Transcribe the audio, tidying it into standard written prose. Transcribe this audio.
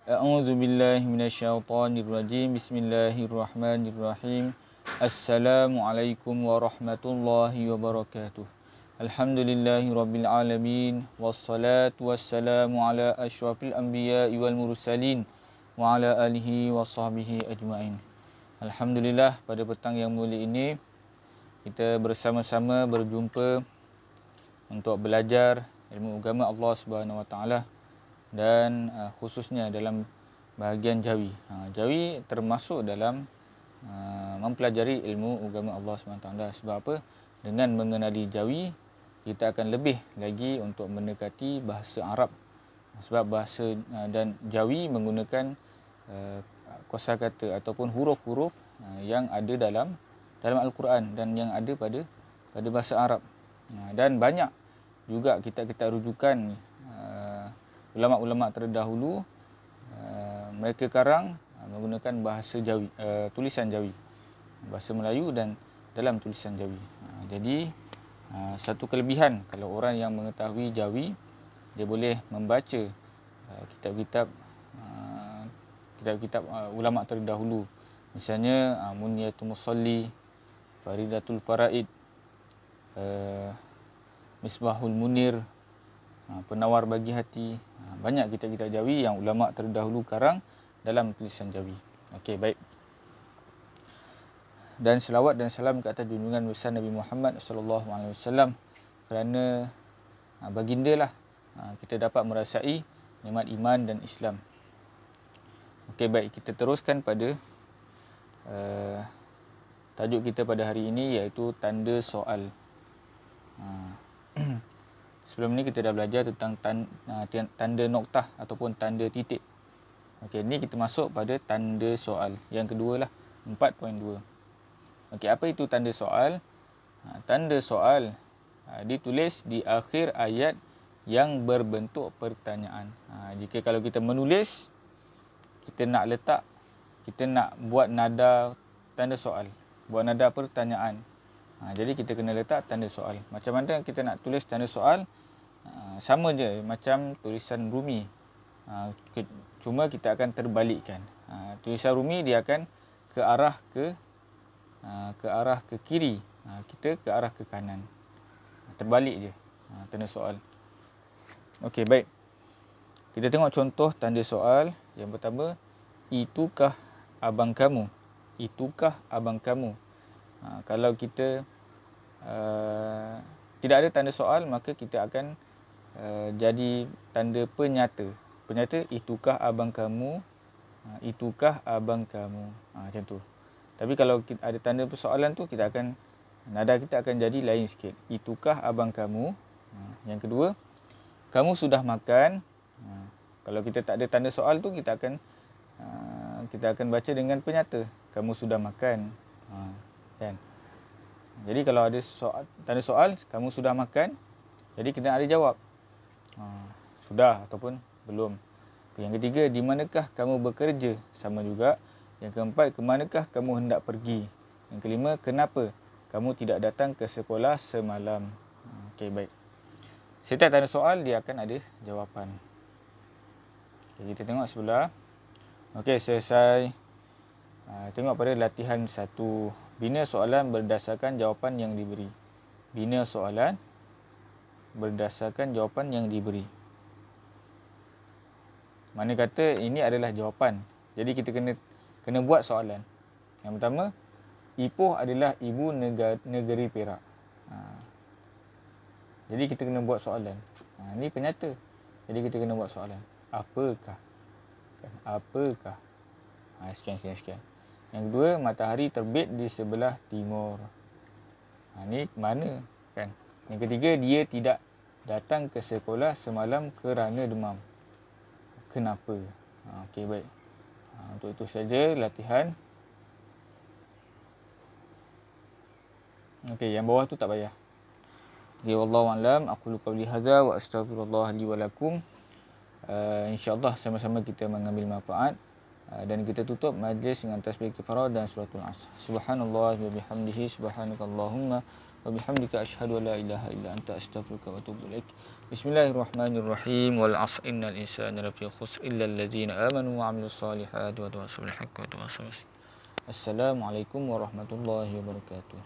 A'udzu billahi minasyaitonir rajim. Bismillahirrahmanirrahim. Assalamualaikum warahmatullahi wabarakatuh. Alhamdulillahirabbil alamin wassalatu wassalamu ala asyrafil anbiya'i wal mursalin wa ala alihi washabbihi ajmain. Alhamdulillah, pada petang yang mulia ini kita bersama-sama berjumpa untuk belajar ilmu agama Allah Subhanahu wa taala dan khususnya dalam bahagian jawi. Jawi termasuk dalam mempelajari ilmu agama Allah SWT. Sebab apa? Dengan mengenali jawi, kita akan lebih lagi untuk mendekati bahasa Arab. Sebab bahasa dan jawi menggunakan kosakata ataupun huruf-huruf yang ada dalam Al-Quran dan yang ada pada bahasa Arab. Dan banyak juga kita rujukan ulama-ulama terdahulu, mereka karang menggunakan bahasa Jawi, tulisan Jawi, bahasa Melayu dan dalam tulisan Jawi. Jadi satu kelebihan kalau orang yang mengetahui Jawi, dia boleh membaca kitab-kitab ulama terdahulu. Misalnya Munyatul Musalli, Faridatul Faraid, Misbahul Munir, Penawar Bagi Hati. Banyak kitab-kitab Jawi yang ulama terdahulu karang dalam tulisan Jawi. Okey, baik. Dan selawat dan salam ke atas junjungan besar Nabi Muhammad sallallahu alaihi wasallam, kerana baginda lah kita dapat merasai nikmat iman dan Islam. Okey, baik, kita teruskan pada tajuk kita pada hari ini, iaitu tanda soal. Sebelum ni kita dah belajar tentang tanda noktah ataupun tanda titik. Okey, ni kita masuk pada tanda soal. Yang kedua lah, 4.2. Okey, apa itu tanda soal? Tanda soal ditulis di akhir ayat yang berbentuk pertanyaan. Jika kalau kita menulis, kita nak buat nada tanda soal, buat nada pertanyaan. Jadi kita kena letak tanda soal. Macam mana kita nak tulis tanda soal? Sama je macam tulisan Rumi. Cuma kita akan terbalikkan. Tulisan Rumi dia akan ke arah ke kiri. Kita ke arah ke kanan. Terbalik je tanda soal. Okey, baik. Kita tengok contoh tanda soal. Yang pertama, itukah abang kamu? Itukah abang kamu? Kalau kita tidak ada tanda soal, maka kita akan jadi tanda penyata. Penyata, itukah abang kamu? Itukah abang kamu? Macam tu. Tapi kalau kita ada tanda persoalan tu, kita akan, nada kita akan jadi lain sikit. Itukah abang kamu? Yang kedua, kamu sudah makan? Kalau kita tak ada tanda soal tu, kita akan baca dengan penyata. Kamu sudah makan? Kan? Jadi kalau ada tanda soal, kamu sudah makan, jadi kita ada jawab sudah ataupun belum. Yang ketiga, di manakah kamu bekerja? Sama juga. Yang keempat, ke manakah kamu hendak pergi? Yang kelima, kenapa kamu tidak datang ke sekolah semalam? Okey, baik. Setiap tanda soal dia akan ada jawapan. Okay, kita tengok sebelah. Okey, selesai. Tengok pada latihan 1. Bina soalan berdasarkan jawapan yang diberi. Bina soalan berdasarkan jawapan yang diberi. Mana kata ini adalah jawapan. Jadi kita kena buat soalan. Yang pertama, Ipoh adalah ibu negeri Perak. Jadi kita kena buat soalan. Ini penyata. Jadi kita kena buat soalan. Apakah? Apakah? Sekian. Yang kedua, matahari terbit di sebelah timur. Ini mana? Kan? Yang ketiga, dia tidak datang ke sekolah semalam kerana demam. Kenapa? Okey, baik. Untuk itu saja latihan. Okey, yang bawah tu tak payah. Okay, wallahu a'lam. Aqulu qawli hadza wa astaghfirullah li wa lakum. InsyaAllah sama-sama kita mengambil manfaat. Dan kita tutup majlis dengan tasbih kifarah dan suratul asr. Subhanallah wa bihamdihi, subhanakallahumma wa bihamdika asyhadu an la ilaha illa anta astaghfiruka wa atubu ilaik. Bismillahirrahmanirrahim. Wal 'asr innal insana lafi khusr illa allazina amanu wa 'amilus solihati wa tawassaw bil haqqi wa tawassaw bis sabr. Assalamualaikum warahmatullahi wabarakatuh.